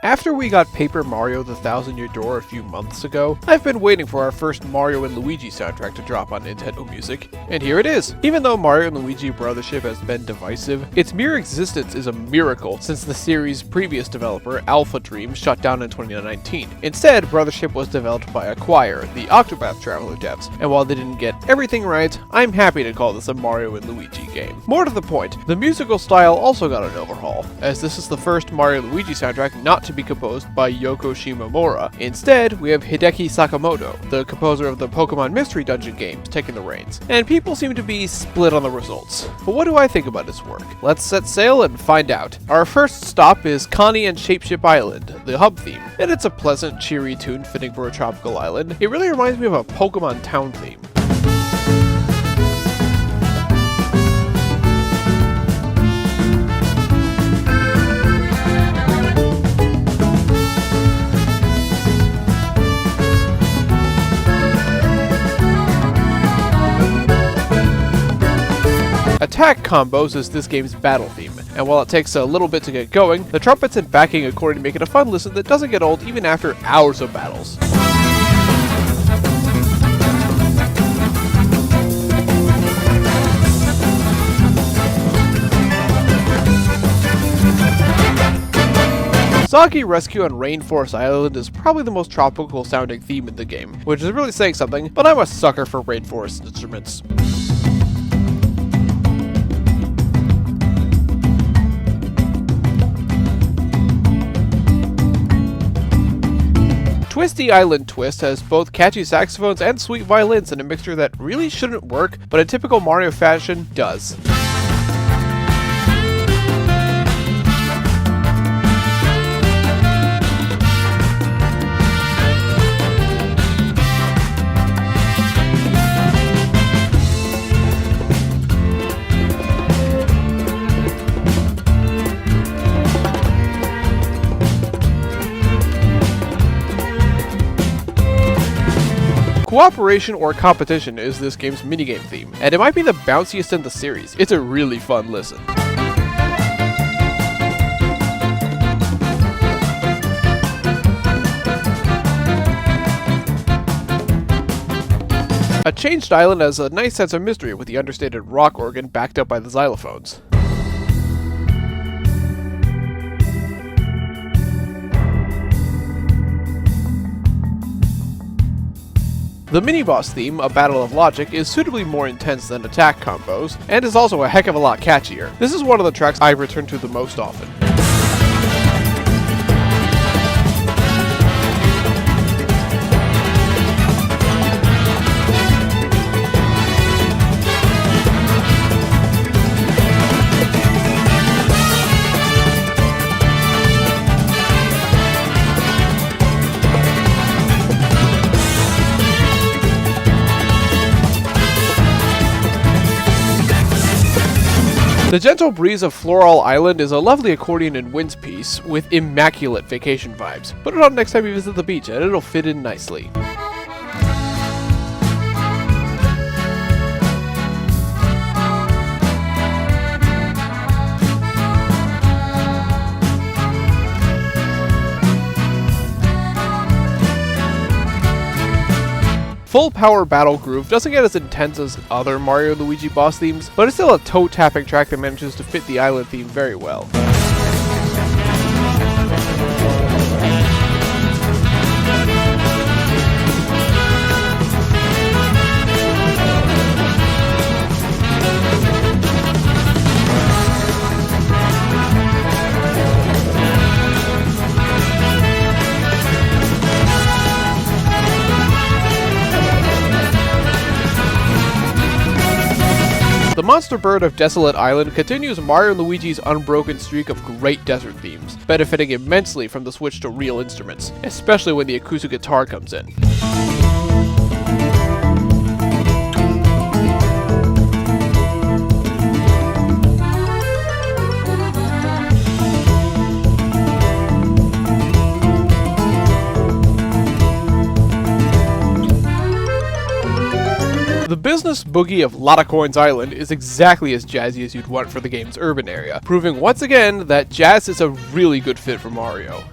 After we got Paper Mario: The Thousand Year Door a few months ago, I've been waiting for our first Mario and Luigi soundtrack to drop on Nintendo Music, and here it is! Even though Mario and Luigi Brothership has been divisive, its mere existence is a miracle since the series' previous developer, Alpha Dream, shut down in 2019. Instead, Brothership was developed by Acquire, the Octopath Traveler devs, and while they didn't get everything right, I'm happy to call this a Mario and Luigi game. More to the point, the musical style also got an overhaul, as this is the first Mario and Luigi soundtrack not to be composed by Yoko Shimomura. Instead, we have Hideki Sakamoto, the composer of the Pokemon Mystery Dungeon games, taking the reins. And people seem to be split on the results. But what do I think about his work? Let's set sail and find out. Our first stop is Connie and Shipshape Island, the hub theme. And it's a pleasant, cheery tune fitting for a tropical island. It really reminds me of a Pokemon town theme. Attack combos is this game's battle theme, and while it takes a little bit to get going, the trumpets and backing accordion make it a fun listen that doesn't get old even after hours of battles. Soggy Rescue on Rainforest Island is probably the most tropical sounding theme in the game, which is really saying something, but I'm a sucker for rainforest instruments. Twisty Island Twist has both catchy saxophones and sweet violins in a mixture that really shouldn't work, but in typical Mario fashion, does. Cooperation or Competition is this game's minigame theme, and it might be the bounciest in the series. It's a really fun listen. A Changed Island has a nice sense of mystery with the understated rock organ backed up by the xylophones. The mini-boss theme, A Battle of Logic, is suitably more intense than attack combos, and is also a heck of a lot catchier. This is one of the tracks I return to the most often. The Gentle Breeze of Floral Island is a lovely accordion and winds piece with immaculate vacation vibes. Put it on next time you visit the beach and it'll fit in nicely. Full Power Battle Groove doesn't get as intense as other Mario and Luigi boss themes, but it's still a toe-tapping track that manages to fit the island theme very well. The Monster Bird of Desolate Island continues Mario & Luigi's unbroken streak of great desert themes, benefiting immensely from the switch to real instruments, especially when the acoustic guitar comes in. business boogie of Latacoins Island is exactly as jazzy as you'd want for the game's urban area, proving once again that jazz is a really good fit for Mario.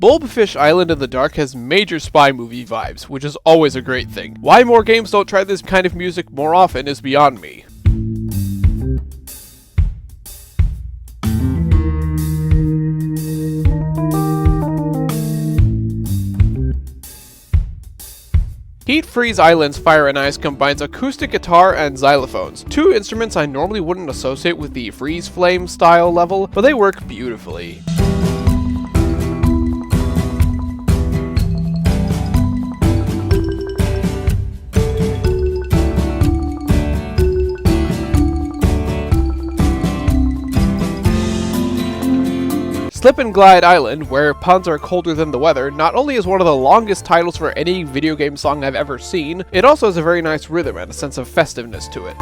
Bulbfish Island in the Dark has major spy movie vibes, which is always a great thing. Why more games don't try this kind of music more often is beyond me. Heat Freeze Island's Fire and Ice combines acoustic guitar and xylophones, two instruments I normally wouldn't associate with the Freeze Flame style level, but they work beautifully. Slip and Glide Island, where puns are colder than the weather, not only is one of the longest titles for any video game song I've ever seen, it also has a very nice rhythm and a sense of festiveness to it.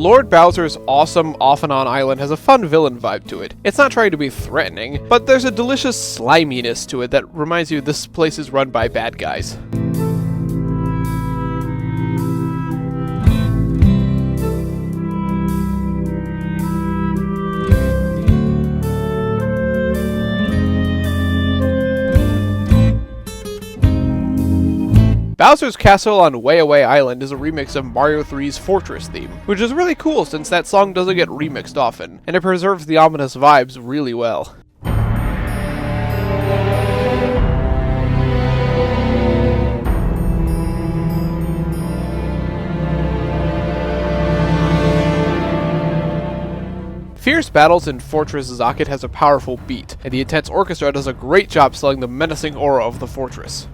Lord Bowser's awesome off-and-on island has a fun villain vibe to it. It's not trying to be threatening, but there's a delicious sliminess to it that reminds you this place is run by bad guys. Bowser's Castle on Way Away Island is a remix of Mario 3's Fortress theme, which is really cool since that song doesn't get remixed often, and it preserves the ominous vibes really well. Fierce Battles in Fortress Zaket has a powerful beat, and the intense orchestra does a great job selling the menacing aura of the fortress.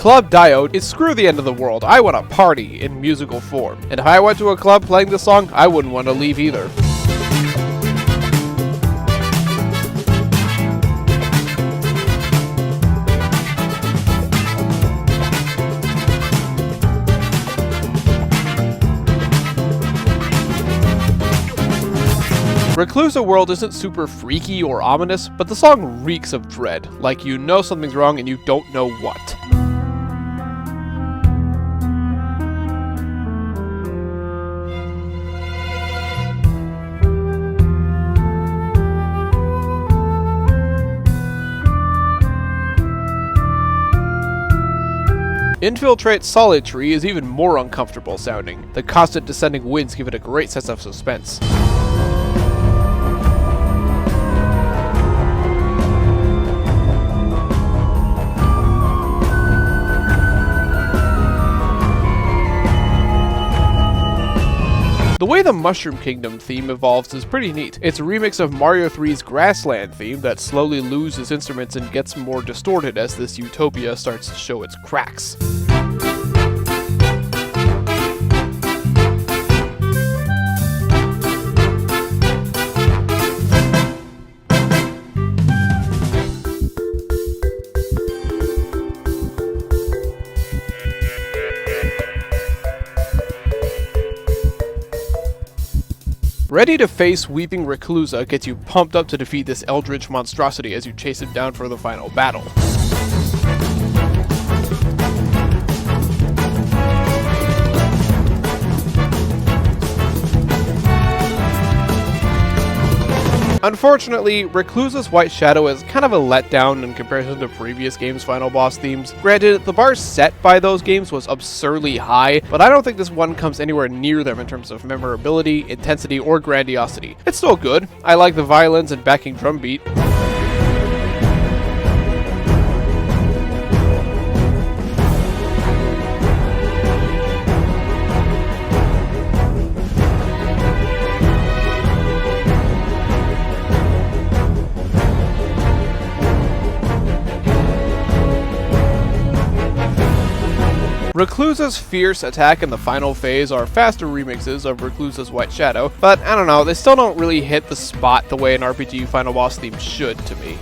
Club Diode is screw the end of the world, I want a party in musical form. And if I went to a club playing this song, I wouldn't want to leave either. Reclusa World isn't super freaky or ominous, but the song reeks of dread, like you know something's wrong and you don't know what. Infiltrate Solid Tree is even more uncomfortable sounding. The constant descending winds give it a great sense of suspense. The way the Mushroom Kingdom theme evolves is pretty neat. It's a remix of Mario 3's Grassland theme that slowly loses instruments and gets more distorted as this utopia starts to show its cracks. Ready to Face Weeping Reclusa gets you pumped up to defeat this eldritch monstrosity as you chase him down for the final battle. Unfortunately, Reclusa's White Shadow is kind of a letdown in comparison to previous games' final boss themes. Granted, the bar set by those games was absurdly high, but I don't think this one comes anywhere near them in terms of memorability, intensity, or grandiosity. It's still good. I like the violins and backing drum beat. Reclusa's fierce attack in the final phase are faster remixes of Reclusa's White Shadow, but I don't know, they still don't really hit the spot the way an RPG final boss theme should to me.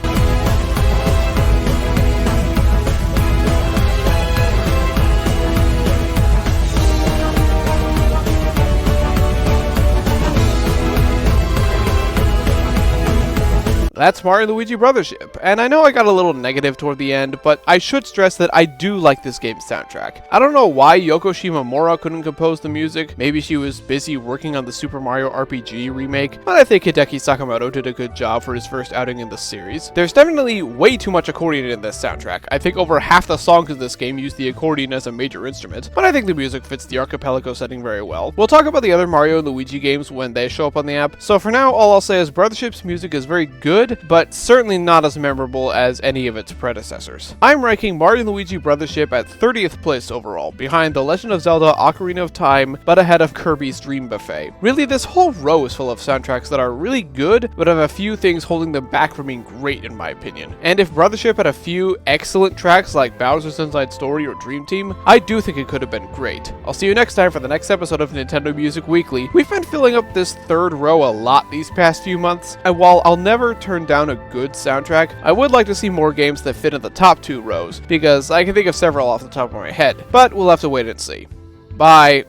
That's Mario Luigi Brothership, and I know I got a little negative toward the end, but I should stress that I do like this game's soundtrack. I don't know why Yoko Shimomura couldn't compose the music, maybe she was busy working on the Super Mario RPG remake, but I think Hideki Sakamoto did a good job for his first outing in the series. There's definitely way too much accordion in this soundtrack. I think over half the songs in this game use the accordion as a major instrument, but I think the music fits the archipelago setting very well. We'll talk about the other Mario and Luigi games when they show up on the app, so for now all I'll say is Brothership's music is very good, but certainly not as memorable as any of its predecessors. I'm ranking Mario & Luigi Brothership at 30th place overall, behind The Legend of Zelda Ocarina of Time, but ahead of Kirby's Dream Buffet. Really, this whole row is full of soundtracks that are really good, but have a few things holding them back from being great in my opinion. And if Brothership had a few excellent tracks like Bowser's Inside Story or Dream Team, I do think it could have been great. I'll see you next time for the next episode of Nintendo Music Weekly. We've been filling up this third row a lot these past few months, and while I'll never turn down a good soundtrack, I would like to see more games that fit in the top two rows, because I can think of several off the top of my head, but we'll have to wait and see. Bye!